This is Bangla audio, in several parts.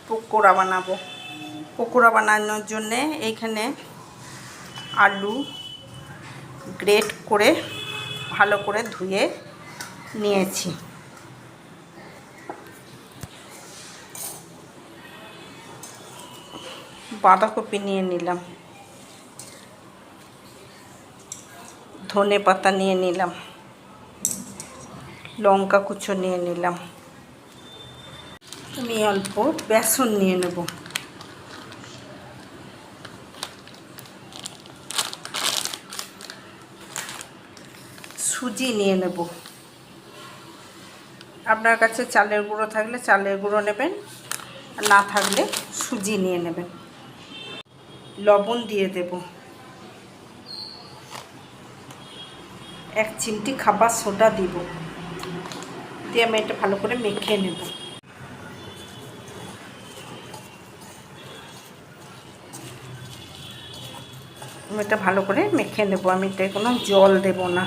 পকোড়া বানাবো। পকোড়া বানানোর জন্যে এইখানে আলু গ্রেট করে ভালো করে ধুয়ে নিয়েছি। বাঁধাকপি নিয়ে নিলাম, ধনে পাতা নিয়ে নিলাম, লঙ্কা কুচো নিয়ে নিলাম। আমি অল্প বেসন নিয়ে নেব, সুজি নিয়ে নেব। আপনার কাছে চালের গুঁড়ো থাকলে চালের গুঁড়ো নেবেন, আর না থাকলে সুজি নিয়ে নেবেন। লবণ দিয়ে দেব, 1 চিমটি খাবার সোডা দিব, দিয়ে আমি এটা ভালো করে মেখে নেব। আমি এটা ভালো করে মেখে নেব, আমি এটায় কোনো জল দেব না।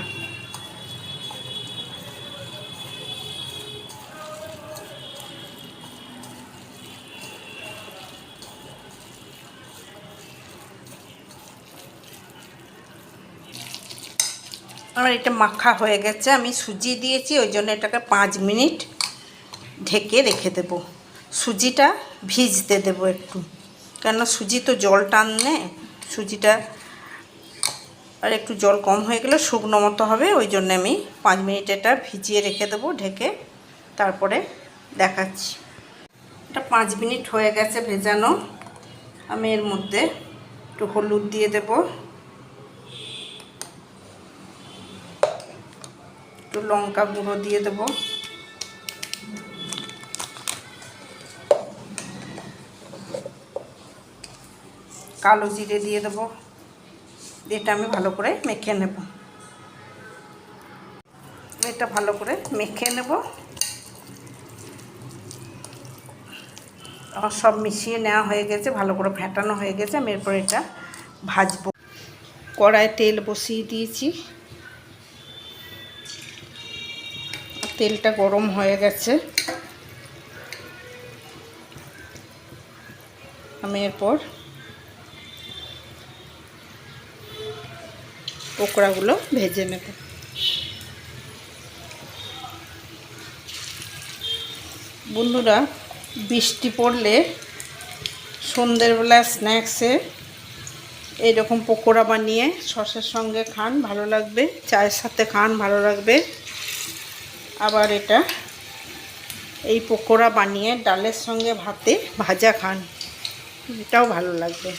আমার এটা মাখা হয়ে গেছে, আমি সুজি দিয়েছি, ওই জন্য এটাকে 5 মিনিট ঢেকে রেখে দেব। সুজিটা ভিজতে দেব একটু, কেন সুজি তো জল টানে, সুজিটা আর একটু জল কম হয়ে গেলে শুকনো মতো হবে, ওই জন্য আমি 5 মিনিট এটা ভিজিয়ে রেখে দেবো ঢেকে, তারপরে দেখাচ্ছি। এটা 5 মিনিট হয়ে গেছে ভেজানো। আমি এর মধ্যে একটু হলুদ দিয়ে দেব, একটু লঙ্কা গুঁড়ো দিয়ে দেব, কালো জিরে দিয়ে দেবো। এটা আমি ভালো করে মেখে নেব, এটা ভালো করে মেখে নেব। আমার সব মিশিয়ে নেওয়া হয়ে গেছে, ভালো করে ফেটানো হয়ে গেছে। আমি এরপর এটা ভাজবো। কড়ায় তেল বসিয়ে দিয়েছি, তেলটা গরম হয়ে গেছে। আমি এরপর পকোড়াগুলো ভেজে নেব। বন্ধুরা, বৃষ্টি পড়লে সন্ধ্যেবেলা স্ন্যাক্সে এইরকম পকোড়া বানিয়ে সসের সঙ্গে খান, ভালো লাগবে। চায়ের সাথে খান, ভালো লাগবে। আবার এই পকোড়া বানিয়ে ডালের সঙ্গে ভাতে ভাজা খান, এটাও ভালো লাগবে।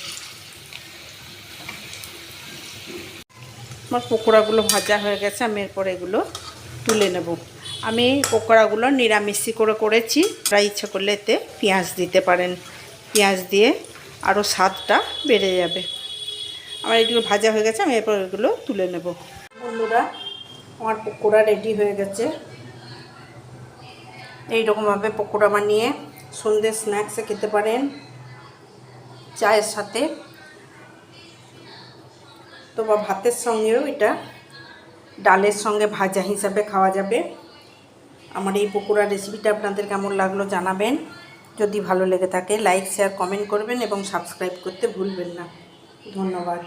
আমার পকোড়াগুলো ভাজা হয়ে গেছে, আমি এরপর এগুলো তুলে নেব। আমি পকোড়াগুলো নিরামিষি করে করেছি, প্রায় ইচ্ছে করলে এতে পেঁয়াজ দিতে পারেন, পেঁয়াজ দিয়ে আরও স্বাদটা বেড়ে যাবে। আমার এগুলো ভাজা হয়ে গেছে, আমি এরপর এগুলো তুলে নেব। বন্ধুরা, আমার পকোড়া রেডি হয়ে গেছে। এইরকমভাবে পকোড়া বানিয়ে সন্ধ্যে স্ন্যাক্সে খেতে পারেন, চায়ের সাথে তো বা ভাতের সঙ্গেও এটা ডালের সঙ্গে ভাজা হিসাবে খাওয়া যাবে। আমার এই পকোড়া রেসিপিটা আপনাদের কেমন লাগলো জানাবেন। যদি ভালো লেগে থাকে লাইক শেয়ার কমেন্ট করবেন এবং সাবস্ক্রাইব করতে ভুলবেন না। ধন্যবাদ।